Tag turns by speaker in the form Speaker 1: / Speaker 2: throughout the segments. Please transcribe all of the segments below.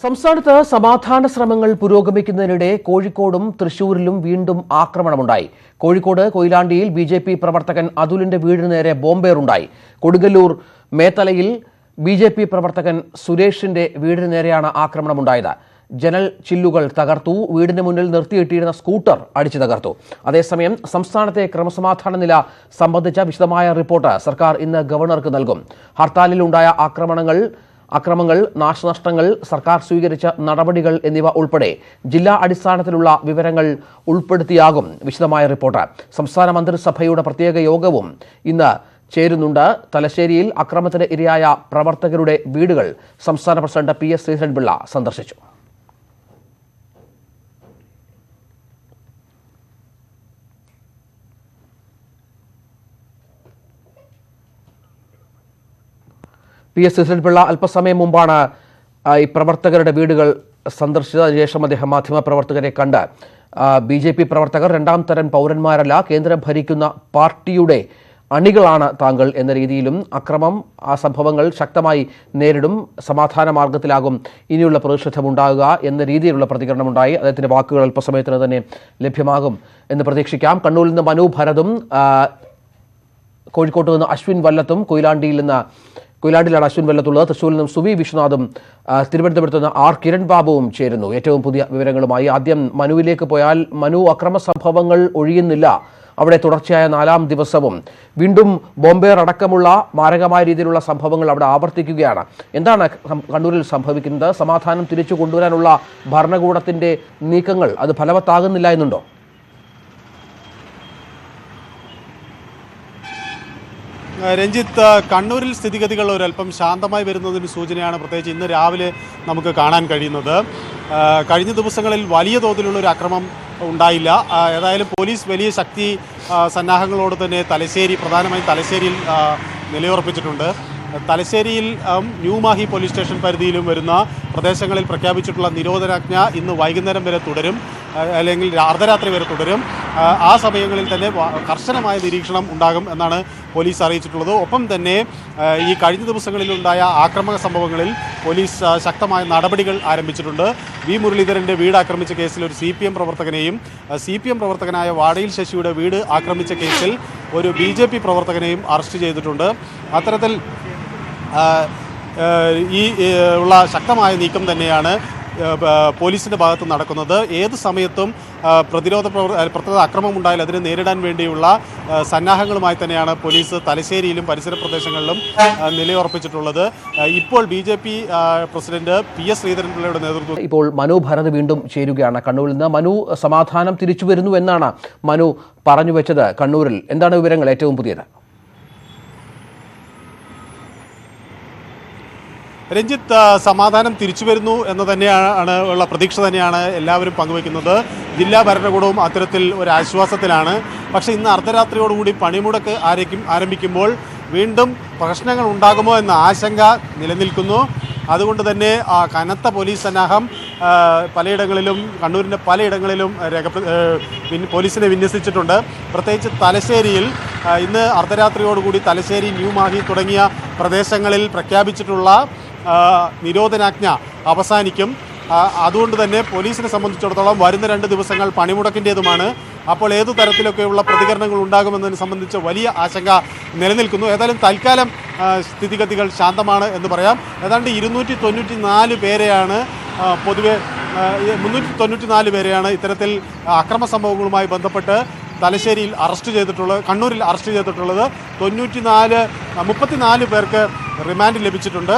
Speaker 1: സംസ്ഥാനത്ത് സമാധാന ശ്രമങ്ങൾ പുരോഗമിക്കുന്നതിനിടെ കോഴിക്കോടും തൃശൂരിലും വീണ്ടും ആക്രമണമുണ്ടായി. കോഴിക്കോട് കൊയിലാണ്ടിയിൽ ബിജെപി പ്രവർത്തകൻ അതുലിന്റെ വീടിന് നേരെ ബോംബേറുണ്ടായി. കൊടുങ്ങല്ലൂർ മേത്തലയിൽ ബിജെപി പ്രവർത്തകൻ സുരേഷിന്റെ വീടിന് നേരെയാണ് ആക്രമണമുണ്ടായത്. ജനൽ ചില്ലുകൾ തകർത്തു. വീടിന് മുന്നിൽ നിർത്തിയിട്ടിരുന്ന സ്കൂട്ടർ അടിച്ചു തകർത്തു. അതേസമയം സംസ്ഥാനത്തെ ക്രമസമാധാന നില സംബന്ധിച്ച വിശദമായ റിപ്പോർട്ട് സർക്കാർ ഇന്ന് ഗവർണർക്ക് നൽകും. ഹർത്താലിലുണ്ടായ അക്രമങ്ങൾ, നാശനഷ്ടങ്ങൾ, സർക്കാർ സ്വീകരിച്ച നടപടികൾ എന്നിവ ഉൾപ്പെടെ ജില്ലാ അടിസ്ഥാനത്തിലുള്ള വിവരങ്ങൾ ഉൾപ്പെടുത്തിയാകും വിശദമായ റിപ്പോർട്ട്. സംസ്ഥാന മന്ത്രിസഭയുടെ പ്രത്യേക യോഗവും ഇന്ന് ചേരുന്നുണ്ട്. തലശ്ശേരിയിൽ അക്രമത്തിന് ഇരയായ പ്രവർത്തകരുടെ വീടുകൾ സംസ്ഥാന പ്രസിഡന്റ് PS ശ്രീധരൻപിള്ള സന്ദർശിച്ചു. PS ശ്രീധരൻപിള്ള അല്പസമയം മുമ്പാണ് ഈ പ്രവർത്തകരുടെ വീടുകൾ സന്ദർശിച്ചത്. അതിനുശേഷം അദ്ദേഹം മാധ്യമപ്രവർത്തകരെ കണ്ട് BJP പ്രവർത്തകർ രണ്ടാം തരം പൗരന്മാരല്ല, കേന്ദ്രം ഭരിക്കുന്ന പാർട്ടിയുടെ അണികളാണ് താങ്കൾ എന്ന രീതിയിലും ആ സംഭവങ്ങൾ ശക്തമായി നേരിടും, സമാധാന മാർഗത്തിലാകും ഇനിയുള്ള പ്രതിഷേധമുണ്ടാകുക എന്ന രീതിയിലുള്ള പ്രതികരണമുണ്ടായി. അദ്ദേഹത്തിന്റെ വാക്കുകൾ അല്പസമയത്തിന് തന്നെ ലഭ്യമാകും എന്ന് പ്രതീക്ഷിക്കാം. കണ്ണൂരിൽ നിന്ന് മനു ഭരതും, കോഴിക്കോട്ട് നിന്ന് അശ്വിൻ വല്ലത്തും, കൊയിലാണ്ടിലാണ് അശ്വിൻ വല്ലത്തുള്ളത്. തൃശ്ശൂരിൽ നിന്നും സുവി വിശ്വനാഥും, തിരുവനന്തപുരത്ത് നിന്ന് R കിരൺ ബാബുവും ചേരുന്നു ഏറ്റവും പുതിയ വിവരങ്ങളുമായി. ആദ്യം മനുവിലേക്ക് പോയാൽ, മനു, അക്രമ സംഭവങ്ങൾ ഒഴിയുന്നില്ല. അവിടെ തുടർച്ചയായ 4ാം ദിവസവും വീണ്ടും ബോംബേർ അടക്കമുള്ള മാരകമായ രീതിയിലുള്ള സംഭവങ്ങൾ അവിടെ ആവർത്തിക്കുകയാണ്. എന്താണ് കണ്ണൂരിൽ സംഭവിക്കുന്നത്? സമാധാനം തിരിച്ചു കൊണ്ടുവരാനുള്ള ഭരണകൂടത്തിന്റെ നീക്കങ്ങൾ അത് ഫലവത്താകുന്നില്ല എന്നുണ്ടോ?
Speaker 2: രഞ്ജിത്ത്, കണ്ണൂരിൽ സ്ഥിതിഗതികൾ ഒരല്പം ശാന്തമായി വരുന്നതിന് സൂചനയാണ് പ്രത്യേകിച്ച് ഇന്ന് രാവിലെ നമുക്ക് കാണാൻ കഴിയുന്നത്. കഴിഞ്ഞ ദിവസങ്ങളിൽ വലിയ തോതിലുള്ള ഒരു അക്രമം ഉണ്ടായില്ല. ഏതായാലും പോലീസ് വലിയ ശക്തി സന്നാഹങ്ങളോട് തന്നെ പ്രധാനമായും തലശ്ശേരിയിൽ നിലയുറപ്പിച്ചിട്ടുണ്ട്. തലശ്ശേരിയിൽ ന്യൂമാഹി പോലീസ് സ്റ്റേഷൻ പരിധിയിലും വരുന്ന പ്രദേശങ്ങളിൽ പ്രഖ്യാപിച്ചിട്ടുള്ള നിരോധനാജ്ഞ ഇന്ന് വൈകുന്നേരം വരെ തുടരും, അല്ലെങ്കിൽ അർദ്ധരാത്രി വരെ തുടരും. ആ സമയങ്ങളിൽ തന്നെ കർശനമായ നിരീക്ഷണം ഉണ്ടാകും എന്നാണ് പോലീസ് അറിയിച്ചിട്ടുള്ളത്. ഒപ്പം തന്നെ ഈ കഴിഞ്ഞ ദിവസങ്ങളിലുണ്ടായ ആക്രമണ സംഭവങ്ങളിൽ പോലീസ് ശക്തമായ നടപടികൾ ആരംഭിച്ചിട്ടുണ്ട്. വി മുരളീധരൻ്റെ വീട് ആക്രമിച്ച കേസിൽ ഒരു CPM പ്രവർത്തകനെയും, CPM പ്രവർത്തകനായ വാടയിൽ ശശിയുടെ വീട് ആക്രമിച്ച കേസിൽ ഒരു BJP പ്രവർത്തകനെയും അറസ്റ്റ് ചെയ്തിട്ടുണ്ട്. അത്തരത്തിൽ ഉള്ള ശക്തമായ നീക്കം തന്നെയാണ് പോലീസിൻ്റെ ഭാഗത്ത് നടക്കുന്നത്. ഏത് സമയത്തും പ്രത്യേക അക്രമം ഉണ്ടായാൽ അതിനെ നേരിടാൻ വേണ്ടിയുള്ള സന്നാഹങ്ങളുമായി തന്നെയാണ് പോലീസ് തലശ്ശേരിയിലും പരിസര പ്രദേശങ്ങളിലും നിലയുറപ്പിച്ചിട്ടുള്ളത്. ഇപ്പോൾ BJP പ്രസിഡന്റ് PS ശ്രീധരൻപിള്ളയുടെ നേതൃത്വത്തിൽ
Speaker 1: ഇപ്പോൾ മനു ഭരത് വീണ്ടും ചേരുകയാണ് കണ്ണൂരിൽ നിന്ന്. മനു, സമാധാനം തിരിച്ചു വരുന്നു എന്നാണ് മനു പറഞ്ഞു വെച്ചത്. കണ്ണൂരിൽ എന്താണ് വിവരങ്ങൾ ഏറ്റവും പുതിയത്?
Speaker 2: രഞ്ജിത്ത്, സമാധാനം തിരിച്ചു വരുന്നു എന്ന് തന്നെയാണ് ഉള്ള പ്രതീക്ഷ തന്നെയാണ് എല്ലാവരും പങ്കുവയ്ക്കുന്നത്. ജില്ലാ ഭരണകൂടവും അത്തരത്തിൽ ഒരു ആശ്വാസത്തിലാണ്. പക്ഷേ ഇന്ന് അർദ്ധരാത്രിയോടുകൂടി പണിമുടക്ക് ആരംഭിക്കുമ്പോൾ വീണ്ടും പ്രശ്നങ്ങൾ ഉണ്ടാകുമോ എന്ന ആശങ്ക നിലനിൽക്കുന്നു. അതുകൊണ്ട് തന്നെ കനത്ത പോലീസ് സന്നാഹം പലയിടങ്ങളിലും, കണ്ണൂരിൻ്റെ പലയിടങ്ങളിലും പോലീസിനെ വിന്യസിച്ചിട്ടുണ്ട്. പ്രത്യേകിച്ച് തലശ്ശേരിയിൽ ഇന്ന് അർദ്ധരാത്രിയോടുകൂടി തലശ്ശേരി, ന്യൂമാഹി തുടങ്ങിയ പ്രദേശങ്ങളിൽ പ്രഖ്യാപിച്ചിട്ടുള്ള നിരോധനാജ്ഞ അവസാനിക്കും. അതുകൊണ്ട് തന്നെ പോലീസിനെ സംബന്ധിച്ചിടത്തോളം വരുന്ന 2 ദിവസങ്ങൾ പണിമുടക്കിൻ്റേതുമാണ്. അപ്പോൾ ഏതു തരത്തിലൊക്കെയുള്ള പ്രതികരണങ്ങൾ ഉണ്ടാകുമെന്നതിനെ സംബന്ധിച്ച് വലിയ ആശങ്ക നിലനിൽക്കുന്നു. ഏതായാലും തൽക്കാലം സ്ഥിതിഗതികൾ ശാന്തമാണ് എന്ന് പറയാം. ഏതാണ്ട് 294 പേരെയാണ് പൊതുവെ 394 പേരെയാണ് ഇത്തരത്തിൽ അക്രമ സംഭവങ്ങളുമായി ബന്ധപ്പെട്ട് തലശ്ശേരിയിൽ കണ്ണൂരിൽ അറസ്റ്റ് ചെയ്തിട്ടുള്ളത്. 34 പേർക്ക് റിമാൻഡ് ലഭിച്ചിട്ടുണ്ട്.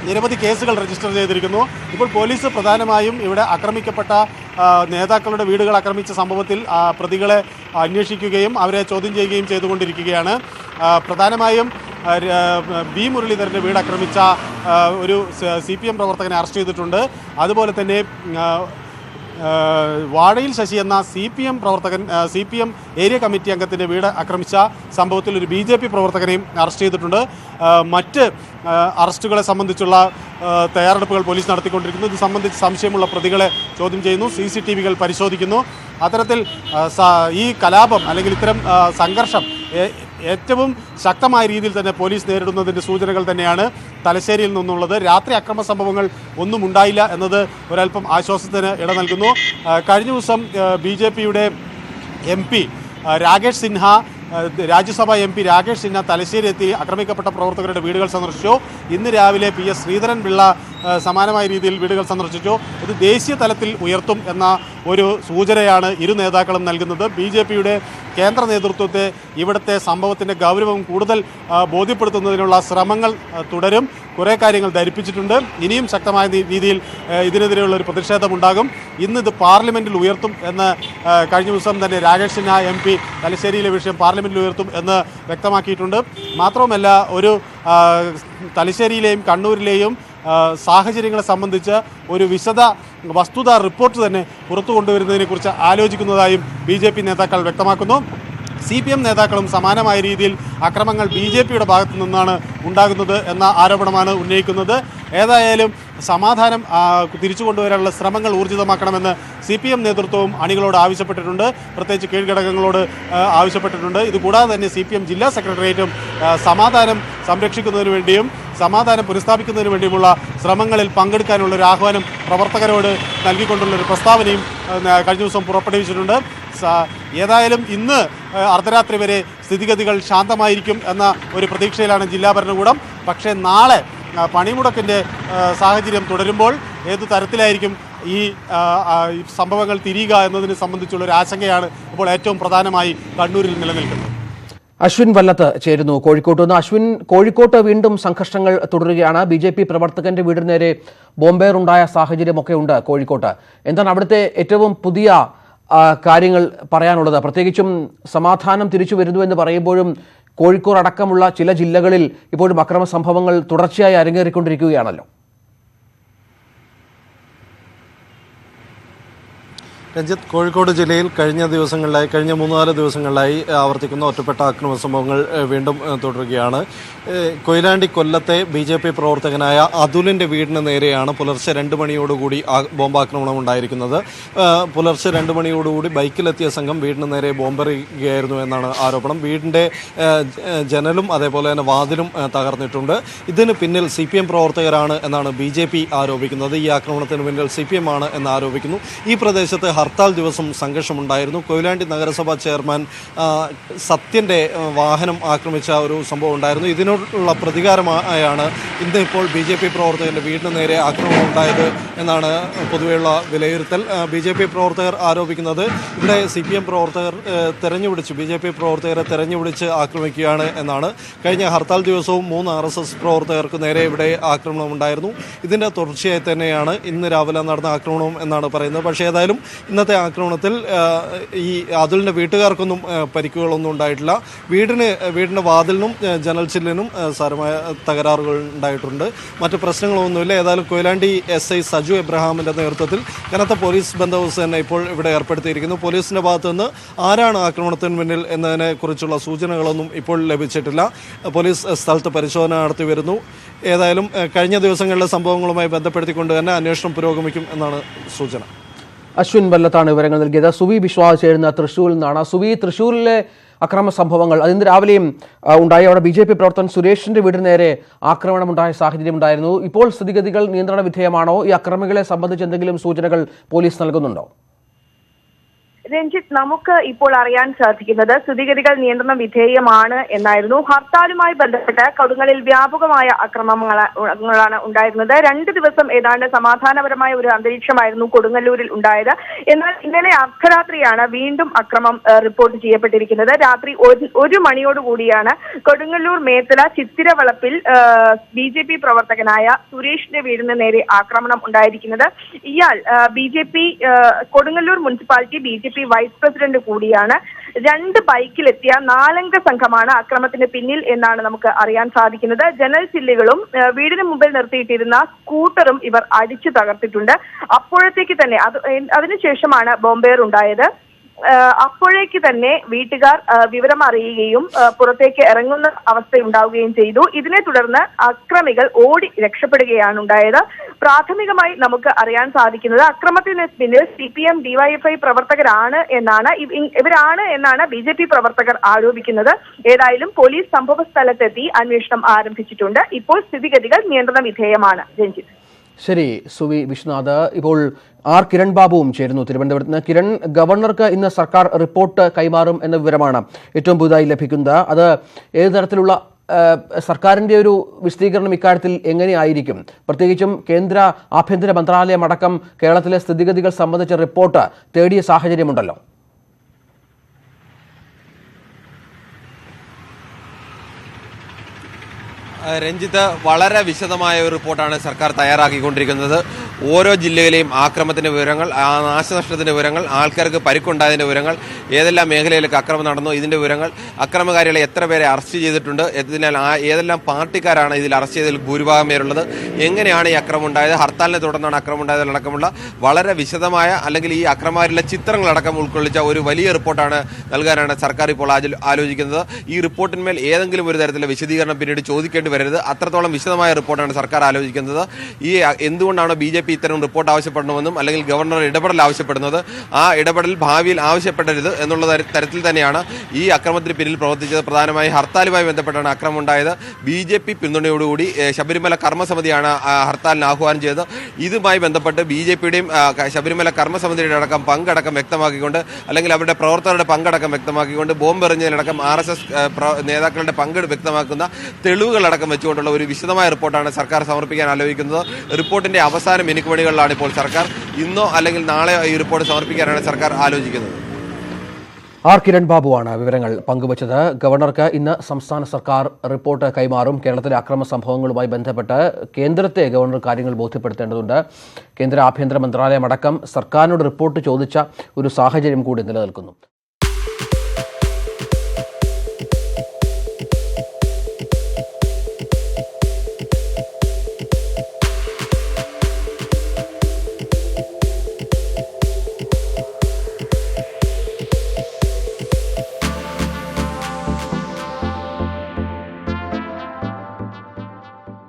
Speaker 2: നിരവധി കേസുകൾ രജിസ്റ്റർ ചെയ്തിരിക്കുന്നു. ഇപ്പോൾ പോലീസ് പ്രധാനമായും ഇവിടെ ആക്രമിക്കപ്പെട്ട നേതാക്കളുടെ വീടുകൾ ആക്രമിച്ച സംഭവത്തിൽ പ്രതികളെ അന്വേഷിക്കുകയും അവരെ ചോദ്യം ചെയ്യുകയും ചെയ്തുകൊണ്ടിരിക്കുകയാണ്. പ്രധാനമായും വി മുരളീധരൻ്റെ വീട് ആക്രമിച്ച ഒരു CPM പ്രവർത്തകനെ അറസ്റ്റ് ചെയ്തിട്ടുണ്ട്. അതുപോലെ തന്നെ വാടയിൽ ശശി എന്ന CPM ഏരിയ കമ്മിറ്റി അംഗത്തിൻ്റെ വീട് ആക്രമിച്ച സംഭവത്തിൽ ഒരു BJP പ്രവർത്തകനെയും അറസ്റ്റ് ചെയ്തിട്ടുണ്ട്. മറ്റ് അറസ്റ്റുകളെ സംബന്ധിച്ചുള്ള തയ്യാറെടുപ്പുകൾ പോലീസ് നടത്തിക്കൊണ്ടിരിക്കുന്നു. ഇത് സംബന്ധിച്ച് സംശയമുള്ള പ്രതികളെ ചോദ്യം ചെയ്യുന്നു, CCTVകൾ പരിശോധിക്കുന്നു. അത്തരത്തിൽ ഈ കലാപം അല്ലെങ്കിൽ ഇത്തരം സംഘർഷം ഏറ്റവും ശക്തമായ രീതിയിൽ തന്നെ പോലീസ് നേരിടുന്നതിൻ്റെ സൂചനകൾ തന്നെയാണ് തലശ്ശേരിയിൽ നിന്നുള്ളത്. രാത്രി അക്രമ സംഭവങ്ങൾ ഒന്നും ഉണ്ടായില്ല എന്നത് ഒരൽപ്പം ആശ്വാസത്തിന് ഇട നൽകുന്നു. കഴിഞ്ഞ ദിവസം BJPയുടെ MP രാകേഷ് സിൻഹ, രാജ്യസഭാ MP രാകേഷ് സിൻഹ തലശ്ശേരി എത്തി ആക്രമിക്കപ്പെട്ട പ്രവർത്തകരുടെ വീടുകൾ സന്ദർശിച്ചു. ഇന്ന് രാവിലെ PS ശ്രീധരൻപിള്ള സമാനമായ രീതിയിൽ വീടുകൾ സന്ദർശിച്ചു. ഇത് ദേശീയ തലത്തിൽ ഉയർത്തും എന്ന ഒരു സൂചനയാണ് ഇരു നേതാക്കളും നൽകുന്നത്. BJPയുടെ കേന്ദ്ര നേതൃത്വത്തെ ഇവിടുത്തെ സംഭവത്തിൻ്റെ ഗൗരവം കൂടുതൽ ബോധ്യപ്പെടുത്തുന്നതിനുള്ള ശ്രമങ്ങൾ തുടരും. കുറേ കാര്യങ്ങൾ ധരിപ്പിച്ചിട്ടുണ്ട്. ഇനിയും ശക്തമായ രീതിയിൽ ഇതിനെതിരെയുള്ള ഒരു പ്രതിഷേധമുണ്ടാകും. ഇന്നിത് പാർലമെൻറ്റിൽ ഉയർത്തും എന്ന് കഴിഞ്ഞ ദിവസം തന്നെ രാകേഷ് സിൻഹ MP തലശ്ശേരിയിലെ വിഷയം പാർലമെൻറ്റിൽ ഉയർത്തും എന്ന് വ്യക്തമാക്കിയിട്ടുണ്ട്. മാത്രവുമല്ല, ഒരു തലശ്ശേരിയിലെയും കണ്ണൂരിലെയും സാഹചര്യങ്ങളെ സംബന്ധിച്ച് ഒരു വിശദ വസ്തുതാ റിപ്പോർട്ട് തന്നെ പുറത്തു കൊണ്ടുവരുന്നതിനെക്കുറിച്ച് ആലോചിക്കുന്നതായും BJP നേതാക്കൾ വ്യക്തമാക്കുന്നു. CPM നേതാക്കളും സമാനമായ രീതിയിൽ അക്രമങ്ങൾ BJPയുടെ ഭാഗത്തു നിന്നാണ് ഉണ്ടാകുന്നത് എന്ന ആരോപണമാണ് ഉന്നയിക്കുന്നത്. ഏതായാലും സമാധാനം തിരിച്ചു കൊണ്ടുവരാനുള്ള ശ്രമങ്ങൾ ഊർജിതമാക്കണമെന്ന് CPM നേതൃത്വവും അണികളോട് ആവശ്യപ്പെട്ടിട്ടുണ്ട്. പ്രത്യേകിച്ച് കീഴ്ഘടകങ്ങളോട് ആവശ്യപ്പെട്ടിട്ടുണ്ട്. ഇതുകൂടാതെ തന്നെ CPM ജില്ലാ സെക്രട്ടേറിയറ്റും സമാധാനം സംരക്ഷിക്കുന്നതിന് വേണ്ടിയും സമാധാനം പുനഃസ്ഥാപിക്കുന്നതിന് വേണ്ടിയുമുള്ള ശ്രമങ്ങളിൽ പങ്കെടുക്കാനുള്ള ഒരു ആഹ്വാനം പ്രവർത്തകരോട് നൽകിക്കൊണ്ടുള്ളൊരു പ്രസ്താവനയും കഴിഞ്ഞ ദിവസം പുറപ്പെടുവിച്ചിട്ടുണ്ട്. ഏതായാലും ഇന്ന് അർദ്ധരാത്രി വരെ സ്ഥിതിഗതികൾ ശാന്തമായിരിക്കും എന്ന ഒരു പ്രതീക്ഷയിലാണ് ജില്ലാ ഭരണകൂടം. പക്ഷേ നാളെ പണിമുടക്കിൻ്റെ സാഹചര്യം തുടരുമ്പോൾ ഏതു തരത്തിലായിരിക്കും ഈ സംഭവങ്ങൾ തിരിയുക എന്നതിനെ സംബന്ധിച്ചുള്ളൊരു ആശങ്കയാണ് ഇപ്പോൾ ഏറ്റവും പ്രധാനമായി കണ്ണൂരിൽ നിലനിൽക്കുന്നത്.
Speaker 1: അശ്വിൻ വല്ലത്ത് ചേരുന്നു കോഴിക്കോട്ട് നിന്ന്. അശ്വിൻ, കോഴിക്കോട്ട് വീണ്ടും സംഘർഷങ്ങൾ തുടരുകയാണ്. BJP പ്രവർത്തകന്റെ വീടിന് നേരെ ബോംബേറുണ്ടായ സാഹചര്യമൊക്കെ ഉണ്ട് കോഴിക്കോട്ട്. എന്താണ് അവിടുത്തെ ഏറ്റവും പുതിയ കാര്യങ്ങൾ പറയാനുള്ളത്? പ്രത്യേകിച്ചും സമാധാനം തിരിച്ചു വരുന്നുവെന്ന് പറയുമ്പോഴും കോഴിക്കോട് അടക്കമുള്ള ചില ജില്ലകളിൽ ഇപ്പോഴും അക്രമ സംഭവങ്ങൾ തുടർച്ചയായി അരങ്ങേറിക്കൊണ്ടിരിക്കുകയാണല്ലോ.
Speaker 3: രഞ്ജിത്ത്, കോഴിക്കോട് ജില്ലയിൽ കഴിഞ്ഞ 3-4 ദിവസങ്ങളിലായി ആവർത്തിക്കുന്ന ഒറ്റപ്പെട്ട ആക്രമണ സംഭവങ്ങൾ വീണ്ടും തുടരുകയാണ്. കൊയിലാണ്ടി കൊല്ലത്തെ BJP പ്രവർത്തകനായ അതുലിൻ്റെ വീടിന് നേരെയാണ് പുലർച്ചെ 2 മണിയോടുകൂടി ബോംബാക്രമണം ഉണ്ടായിരിക്കുന്നത്. പുലർച്ചെ 2 മണിയോടുകൂടി ബൈക്കിലെത്തിയ സംഘം വീടിന് നേരെ ബോംബെറിയുകയായിരുന്നു എന്നാണ് ആരോപണം. വീടിൻ്റെ ജനലും അതേപോലെ തന്നെ വാതിലും തകർന്നിട്ടുണ്ട്. ഇതിന് പിന്നിൽ CPM പ്രവർത്തകരാണ് എന്നാണ് BJP ആരോപിക്കുന്നത്. ഈ ആക്രമണത്തിന് പിന്നിൽ CPM ആണ് എന്ന് ആരോപിക്കുന്നു. ഈ പ്രദേശത്ത് ഹർത്താൽ ദിവസം സംഘർഷമുണ്ടായിരുന്നു. കൊയിലാണ്ടി നഗരസഭാ ചെയർമാൻ സത്യൻ്റെ വാഹനം ആക്രമിച്ച ഒരു സംഭവം ഉണ്ടായിരുന്നു. ഇതിനോടുള്ള പ്രതികാരമായാണ് ഇന്നിപ്പോൾ BJP പ്രവർത്തകരുടെ വീടിന് നേരെ ആക്രമണം ഉണ്ടായത് എന്നാണ് പൊതുവെയുള്ള വിലയിരുത്തൽ. BJP പ്രവർത്തകർ ആരോപിക്കുന്നത് ഇവിടെ CPM പ്രവർത്തകർ BJP പ്രവർത്തകരെ തെരഞ്ഞുപിടിച്ച് ആക്രമിക്കുകയാണ് എന്നാണ്. കഴിഞ്ഞ ഹർത്താൽ ദിവസവും 3 RSS പ്രവർത്തകർക്ക് നേരെ ഇവിടെ ആക്രമണം ഉണ്ടായിരുന്നു. ഇതിൻ്റെ തുടർച്ചയായി തന്നെയാണ് ഇന്ന് രാവിലെ നടന്ന ആക്രമണം എന്നാണ് പറയുന്നത്. പക്ഷേ ഏതായാലും ഇന്നത്തെ ആക്രമണത്തിൽ ഈ അതുലിൻ്റെ വീട്ടുകാർക്കൊന്നും പരിക്കുകളൊന്നും ഉണ്ടായിട്ടില്ല. വീടിൻ്റെ വാതിലിനും ജനൽ ചില്ലിനും സാരമായ തകരാറുകൾ ഉണ്ടായിട്ടുണ്ട്. മറ്റ് പ്രശ്നങ്ങളൊന്നുമില്ല. ഏതായാലും കൊയിലാണ്ടി SI സജു എബ്രഹാമിൻ്റെ നേതൃത്വത്തിൽ കനത്ത പോലീസ് ബന്ദോബസ്ത് തന്നെ ഇപ്പോൾ ഇവിടെ ഏർപ്പെടുത്തിയിരിക്കുന്നു. പോലീസിൻ്റെ ഭാഗത്തുനിന്ന് ആരാണ് ആക്രമണത്തിന് മുന്നിൽ എന്നതിനെക്കുറിച്ചുള്ള സൂചനകളൊന്നും ഇപ്പോൾ ലഭിച്ചിട്ടില്ല. പോലീസ് സ്ഥലത്ത് പരിശോധന നടത്തി വരുന്നു. ഏതായാലും കഴിഞ്ഞ ദിവസങ്ങളിലെ സംഭവങ്ങളുമായി ബന്ധപ്പെടുത്തിക്കൊണ്ട് തന്നെ അന്വേഷണം പുരോഗമിക്കും എന്നാണ് സൂചന.
Speaker 1: അശ്വിൻ വല്ലത്താണ് വിവരങ്ങൾ നൽകിയത്. സുവി വിശ്വാസ് ചേരുന്ന തൃശ്ശൂരിൽ നിന്നാണ്. സുവി, തൃശ്ശൂരിലെ അക്രമ സംഭവങ്ങൾ അതിന് രാവിലെയും ഉണ്ടായി. അവിടെ BJP പ്രവർത്തകൻ സുരേഷിന്റെ വീടിന് നേരെ ആക്രമണമുണ്ടായ സാഹചര്യം ഉണ്ടായിരുന്നു. ഇപ്പോൾ സ്ഥിതിഗതികൾ നിയന്ത്രണ വിധേയമാണോ? ഈ അക്രമികളെ സംബന്ധിച്ച് എന്തെങ്കിലും സൂചനകൾ പോലീസ് നൽകുന്നുണ്ടോ?
Speaker 4: രഞ്ജിത്ത്, നമുക്ക് ഇപ്പോൾ അറിയാൻ സാധിക്കുന്നത് സ്ഥിതിഗതികൾ നിയന്ത്രണ വിധേയമാണ് എന്നായിരുന്നു. ഹർത്താലുമായി ബന്ധപ്പെട്ട് കൊടുങ്ങലിൽ വ്യാപകമായ അക്രമങ്ങളാണ് ഉണ്ടായിരുന്നത്. 2 ദിവസം ഏതാണ്ട് സമാധാനപരമായ ഒരു അന്തരീക്ഷമായിരുന്നു കൊടുങ്ങല്ലൂരിൽ ഉണ്ടായത്. എന്നാൽ ഇന്നലെ അർദ്ധരാത്രിയാണ് വീണ്ടും അക്രമം റിപ്പോർട്ട് ചെയ്യപ്പെട്ടിരിക്കുന്നത്. രാത്രി 1 മണിയോടുകൂടിയാണ് കൊടുങ്ങല്ലൂർ മേത്തല ചിത്തിരവളപ്പിൽ BJP പ്രവർത്തകനായ സുരേഷിന്റെ വീടിന് നേരെ ആക്രമണം ഉണ്ടായിരിക്കുന്നത്. ഇയാൾ BJP Kodungallur municipality BJP vice president കൂടിയാണ്. 2 ബൈക്കിലെത്തിയ 4 സംഘമാണ് അക്രമത്തിന് പിന്നിൽ എന്നാണ് നമുക്ക് അറിയാൻ സാധിക്കുന്നത്. ജനൽ ചില്ലുകളും വീടിന് മുമ്പിൽ നിർത്തിയിട്ടിരുന്ന സ്കൂട്ടറും ഇവർ അടിച്ചു തകർത്തിട്ടുണ്ട്. അപ്പോഴത്തേക്ക് തന്നെ അതിനുശേഷമാണ് ബോംബേർ ഉണ്ടായത്. അപ്പോഴേക്ക് തന്നെ വീട്ടുകാർ വിവരം അറിയുകയും പുറത്തേക്ക് ഇറങ്ങുന്ന അവസ്ഥയുണ്ടാവുകയും ചെയ്തു. ഇതിനെ തുടർന്ന് അക്രമികൾ ഓടി രക്ഷപ്പെടുകയാണ് ഉണ്ടായത്. പ്രാഥമികമായി നമുക്ക് അറിയാൻ സാധിക്കുന്നത് അക്രമത്തിന് പിന്നിൽ CPM DYFI പ്രവർത്തകരാണ് എന്നാണ് BJP പ്രവർത്തകർ ആരോപിക്കുന്നത്. ഏതായാലും പോലീസ് സംഭവ സ്ഥലത്തെത്തി അന്വേഷണം ആരംഭിച്ചിട്ടുണ്ട്. ഇപ്പോൾ സ്ഥിതിഗതികൾ നിയന്ത്രണ വിധേയമാണ്. രഞ്ജിത്ത്.
Speaker 1: ശരി സുവി വിശ്വനാഥ്. ഇപ്പോൾ ആർ കിരൺ ബാബുവും ചേരുന്നു തിരുവനന്തപുരത്ത് നിന്ന്. കിരൺ, ഗവർണർക്ക് ഇന്ന് സർക്കാർ റിപ്പോർട്ട് കൈമാറും എന്ന വിവരമാണ് ഏറ്റവും പുതുതായി ലഭിക്കുന്നത്. അത് ഏത് തരത്തിലുള്ള സർക്കാരിന്റെ ഒരു വിശദീകരണം ഇക്കാര്യത്തിൽ എങ്ങനെയായിരിക്കും? പ്രത്യേകിച്ചും കേന്ദ്ര ആഭ്യന്തര മന്ത്രാലയം അടക്കം കേരളത്തിലെ സ്ഥിതിഗതികൾ സംബന്ധിച്ച റിപ്പോർട്ട് തേടിയ സാഹചര്യമുണ്ടല്ലോ.
Speaker 5: രഞ്ജിത്ത്, വളരെ വിശദമായ ഒരു റിപ്പോർട്ടാണ് സർക്കാർ തയ്യാറാക്കിക്കൊണ്ടിരിക്കുന്നത്. ഓരോ ജില്ലയിലെയും ആക്രമണത്തിന്റെ വിവരങ്ങൾ, നാശനഷ്ടത്തിന്റെ വിവരങ്ങൾ, ആൾക്കാർക്ക് പരിക്കുണ്ടായതിന്റെ വിവരങ്ങൾ, ഏതെല്ലാം മേഖലയിലേക്ക് അക്രമം നടന്നു ഇതിന്റെ വിവരങ്ങൾ, അക്രമകാരികളെ എത്ര പേരെ അറസ്റ്റ് ചെയ്തിട്ടുണ്ട്, ഏതെല്ലാം പാർട്ടിക്കാരാണ് ഇതിൽ അറസ്റ്റ് ചെയ്തതിൽ ഭൂരിഭാഗം പേരുള്ളത്, എങ്ങനെയാണ് ഈ അക്രമം ഉണ്ടായത്, ഹർത്താലിനെ തുടർന്നാണ് അക്രമം ഉണ്ടായതിലടക്കമുള്ള വളരെ വിശദമായ അല്ലെങ്കിൽ ഈ അക്രമകാരികളുടെ ചിത്രങ്ങളടക്കം ഉൾക്കൊള്ളിച്ച ഒരു വലിയ റിപ്പോർട്ടാണ് നൽകാനാണ് സർക്കാർ ഇപ്പോൾ ആലോചിക്കുന്നത്. ഈ റിപ്പോർട്ടിന്മേൽ ഏതെങ്കിലും ഒരു തരത്തിലുള്ള വിശദീകരണം പിന്നീട് ചോദിക്കേണ്ടി വരരുത്, അത്രത്തോളം വിശദമായ റിപ്പോർട്ടാണ് സർക്കാർ ആലോചിക്കുന്നത്. ഈ എന്തുകൊണ്ടാണ് BJP ഇത്തരം റിപ്പോർട്ട് ആവശ്യപ്പെടണമെന്നും അല്ലെങ്കിൽ ഗവർണർ ഇടപെടൽ ആവശ്യപ്പെടുന്നത്, ആ ഇടപെടൽ ഭാവിയിൽ ആവശ്യപ്പെടരുത് എന്നുള്ള തരത്തിൽ തന്നെയാണ് ഈ അക്രമത്തിന് പിന്നിൽ പ്രവർത്തിച്ചത്. പ്രധാനമായും ഹർത്താലുമായി ബന്ധപ്പെട്ടാണ് അക്രമം ഉണ്ടായത്. BJP പിന്തുണയോടുകൂടി ശബരിമല കർമ്മസമിതിയാണ് ഹർത്താലിന് ആഹ്വാനം ചെയ്തത്. ഇതുമായി ബന്ധപ്പെട്ട് BJPയുടെയും ശബരിമല കർമ്മസമിതിയുടെ അടക്കം പങ്കടക്കം വ്യക്തമാക്കിക്കൊണ്ട് അല്ലെങ്കിൽ അവരുടെ പ്രവർത്തകരുടെ പങ്കടക്കം വ്യക്തമാക്കിക്കൊണ്ട് ബോംബെറിഞ്ഞതിലടക്കം RSS നേതാക്കളുടെ പങ്ക് വ്യക്തമാക്കുന്ന തെളിവുകളടക്കം വെച്ചുകൊണ്ടുള്ള ഒരു വിശദമായ റിപ്പോർട്ടാണ് സർക്കാർ സമർപ്പിക്കാൻ ആലോചിക്കുന്നത്. റിപ്പോർട്ടിന്റെ അവസാന മിനുക്കുപണികളിലാണ് ഇപ്പോൾ സർക്കാർ. ഇന്നോ അല്ലെങ്കിൽ നാളെയോ ഈ റിപ്പോർട്ട് സമർപ്പിക്കാനാണ് സർക്കാർ ആലോചിക്കുന്നത്.
Speaker 1: ആർ കിരൺ ബാബുവാണ് വിവരങ്ങൾ പങ്കുവച്ചത്. ഗവർണർക്ക് ഇന്ന് സംസ്ഥാന സർക്കാർ റിപ്പോർട്ട് കൈമാറും. കേരളത്തിലെ അക്രമ സംഭവങ്ങളുമായി ബന്ധപ്പെട്ട് കേന്ദ്രത്തെ ഗവർണർ കാര്യങ്ങൾ ബോധ്യപ്പെടുത്തേണ്ടതുണ്ട്. കേന്ദ്ര ആഭ്യന്തര മന്ത്രാലയം അടക്കം സർക്കാരിനോട് റിപ്പോർട്ട് ചോദിച്ച ഒരു സാഹചര്യം കൂടി നിലനിൽക്കുന്നു.